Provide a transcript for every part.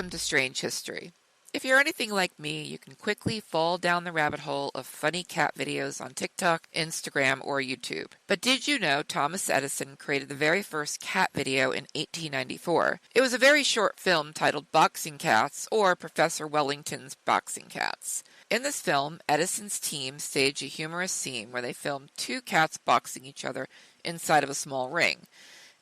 Welcome to Strange History. If you're anything like me, you can quickly fall down the rabbit hole of funny cat videos on TikTok, Instagram, or YouTube. But did you know Thomas Edison created the very first cat video in 1894? It was a very short film titled Boxing Cats, or Professor Wellington's Boxing Cats. In this film, Edison's team staged a humorous scene where they filmed two cats boxing each other inside of a small ring.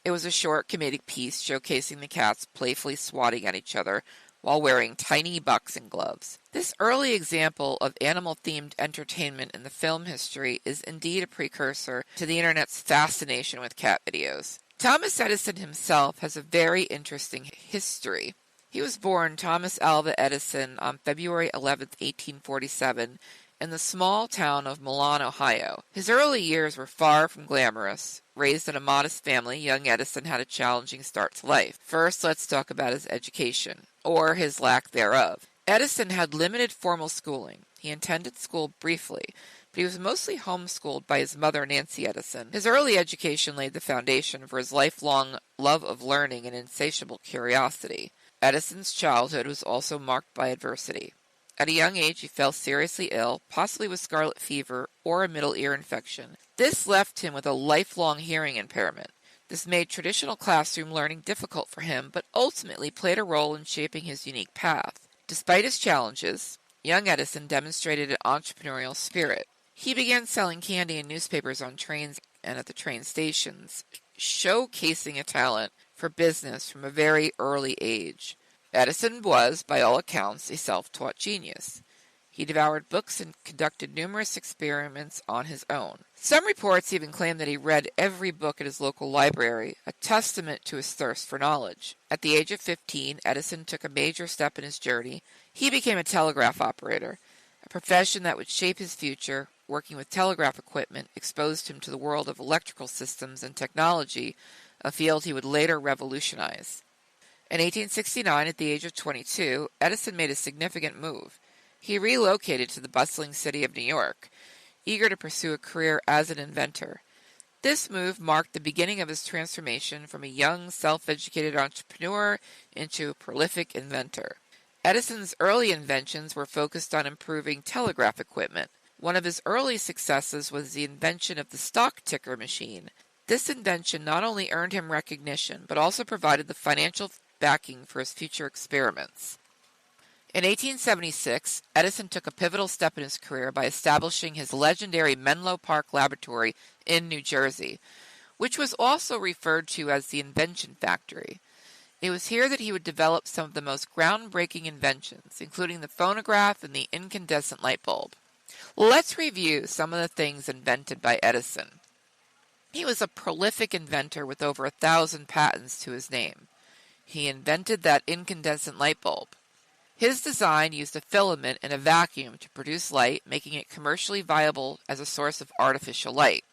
It was a short comedic piece showcasing the cats playfully swatting at each other while wearing tiny boxing gloves. This early example of animal-themed entertainment in the film history is indeed a precursor to the internet's fascination with cat videos. Thomas Edison himself has a very interesting history. He was born Thomas Alva Edison on February 11, 1847, in the small town of Milan, Ohio. His early years were far from glamorous. Raised in a modest family, young Edison had a challenging start to life. First, let's talk about his education, or his lack thereof. Edison had limited formal schooling. He attended school briefly, but he was mostly homeschooled by his mother, Nancy Edison. His early education laid the foundation for his lifelong love of learning and insatiable curiosity. Edison's childhood was also marked by adversity. At a young age, he fell seriously ill, possibly with scarlet fever or a middle ear infection. This left him with a lifelong hearing impairment. This made traditional classroom learning difficult for him, but ultimately played a role in shaping his unique path. Despite his challenges, young Edison demonstrated an entrepreneurial spirit. He began selling candy and newspapers on trains and at the train stations, showcasing a talent for business from a very early age. Edison was, by all accounts, a self-taught genius. He devoured books and conducted numerous experiments on his own. Some reports even claim that he read every book at his local library, a testament to his thirst for knowledge. At the age of 15, Edison took a major step in his journey. He became a telegraph operator, a profession that would shape his future. Working with telegraph equipment exposed him to the world of electrical systems and technology, a field he would later revolutionize. In 1869, at the age of 22, Edison made a significant move. He relocated to the bustling city of New York, eager to pursue a career as an inventor. This move marked the beginning of his transformation from a young, self-educated entrepreneur into a prolific inventor. Edison's early inventions were focused on improving telegraph equipment. One of his early successes was the invention of the stock ticker machine. This invention not only earned him recognition, but also provided the financial backing for his future experiments. In 1876, Edison took a pivotal step in his career by establishing his legendary Menlo Park laboratory in New Jersey, which was also referred to as the Invention Factory. It was here that he would develop some of the most groundbreaking inventions, including the phonograph and the incandescent light bulb. Let's review some of the things invented by Edison. He was a prolific inventor with over 1,000 patents to his name. He invented that incandescent light bulb. His design used a filament and a vacuum to produce light, making it commercially viable as a source of artificial light.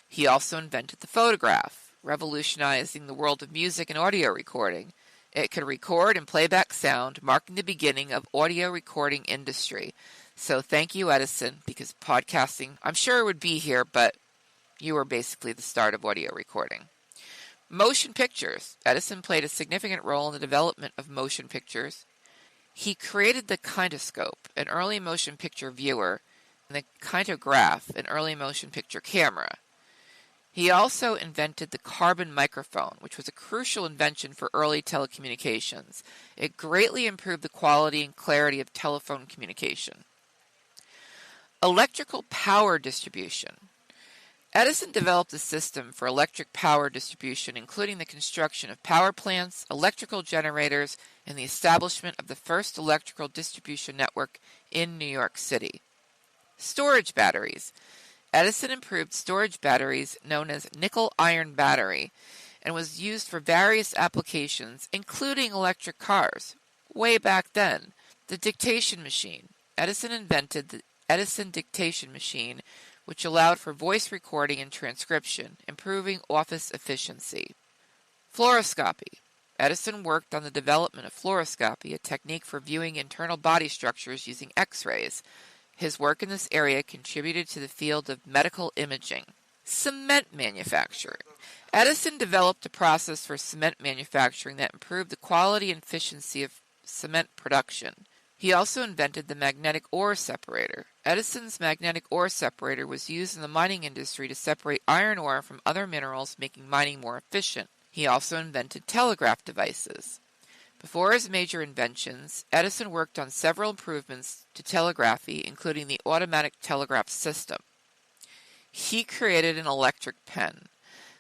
He also invented the phonograph, revolutionizing the world of music and audio recording. It could record and play back sound, marking the beginning of audio recording industry. So thank you, Edison, because podcasting, I'm sure it would be here, but you were basically the start of audio recording. Motion pictures. Edison played a significant role in the development of motion pictures. He created the kinetoscope, an early motion picture viewer, and the kinetograph, an early motion picture camera. He also invented the carbon microphone, which was a crucial invention for early telecommunications. It greatly improved the quality and clarity of telephone communication. Electrical power distribution. Edison developed a system for electric power distribution, including the construction of power plants, electrical generators, and the establishment of the first electrical distribution network in New York City. Storage batteries. Edison improved storage batteries known as nickel-iron battery and was used for various applications, including electric cars. Way back then, the dictation machine. Edison invented the Edison dictation machine, which allowed for voice recording and transcription, improving office efficiency. Fluoroscopy. Edison worked on the development of fluoroscopy, a technique for viewing internal body structures using X-rays. His work in this area contributed to the field of medical imaging. Cement manufacturing. Edison developed a process for cement manufacturing that improved the quality and efficiency of cement production. He also invented the magnetic ore separator. Edison's magnetic ore separator was used in the mining industry to separate iron ore from other minerals, making mining more efficient. He also invented telegraph devices. Before his major inventions, Edison worked on several improvements to telegraphy, including the automatic telegraph system. He created an electric pen.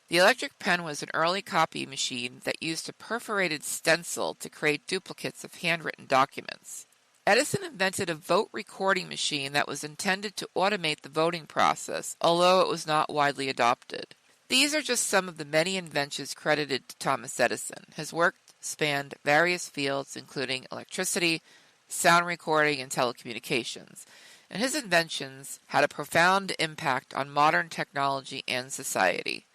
The electric pen was an early copy machine that used a perforated stencil to create duplicates of handwritten documents. Edison invented a vote recording machine that was intended to automate the voting process, although it was not widely adopted. These are just some of the many inventions credited to Thomas Edison. His work spanned various fields, including electricity, sound recording, and telecommunications, and his inventions had a profound impact on modern technology and society.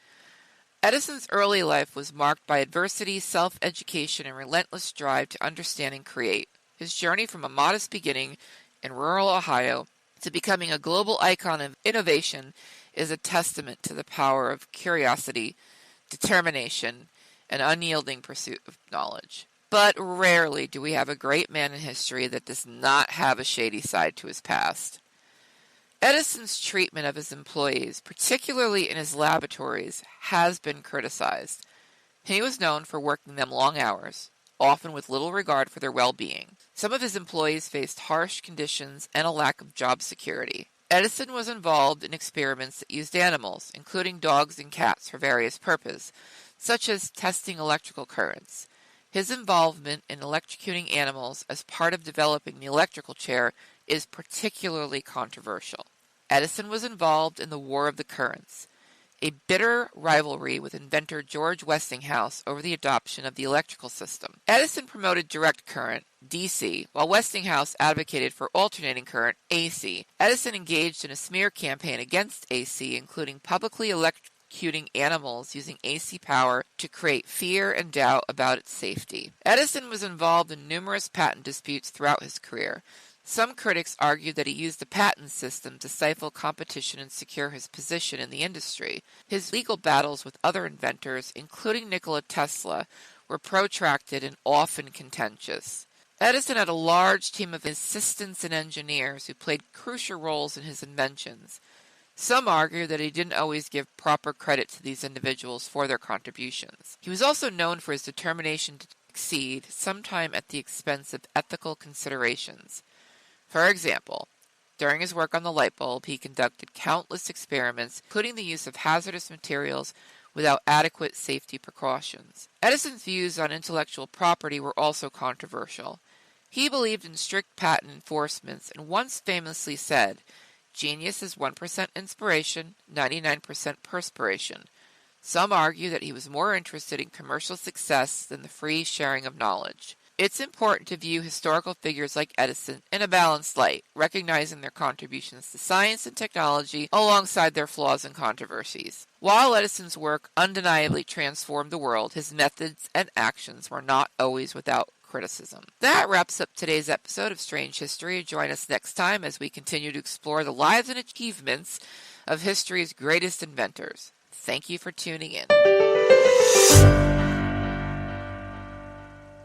Edison's early life was marked by adversity, self-education, and relentless drive to understand and create. His journey from a modest beginning in rural Ohio to becoming a global icon of innovation is a testament to the power of curiosity, determination, and unyielding pursuit of knowledge. But rarely do we have a great man in history that does not have a shady side to his past. Edison's treatment of his employees, particularly in his laboratories, has been criticized. He was known for working them long hours, often with little regard for their well-being. Some of his employees faced harsh conditions and a lack of job security. Edison was involved in experiments that used animals, including dogs and cats, for various purposes, such as testing electrical currents. His involvement in electrocuting animals as part of developing the electrical chair is particularly controversial. Edison was involved in the War of the Currents, a bitter rivalry with inventor George Westinghouse over the adoption of the electrical system. Edison promoted direct current, DC, while Westinghouse advocated for alternating current, AC. Edison engaged in a smear campaign against AC, including publicly electrocuting animals using AC power to create fear and doubt about its safety. Edison was involved in numerous patent disputes throughout his career. Some critics argued that he used the patent system to stifle competition and secure his position in the industry. His legal battles with other inventors, including Nikola Tesla, were protracted and often contentious. Edison had a large team of assistants and engineers who played crucial roles in his inventions. Some argue that he didn't always give proper credit to these individuals for their contributions. He was also known for his determination to succeed, sometimes at the expense of ethical considerations. For example, during his work on the light bulb, he conducted countless experiments, including the use of hazardous materials without adequate safety precautions. Edison's views on intellectual property were also controversial. He believed in strict patent enforcement and once famously said, "Genius is 1% inspiration, 99% perspiration." Some argue that he was more interested in commercial success than the free sharing of knowledge. It's important to view historical figures like Edison in a balanced light, recognizing their contributions to science and technology alongside their flaws and controversies. While Edison's work undeniably transformed the world, his methods and actions were not always without criticism. That wraps up today's episode of Strange History. Join us next time as we continue to explore the lives and achievements of history's greatest inventors. Thank you for tuning in.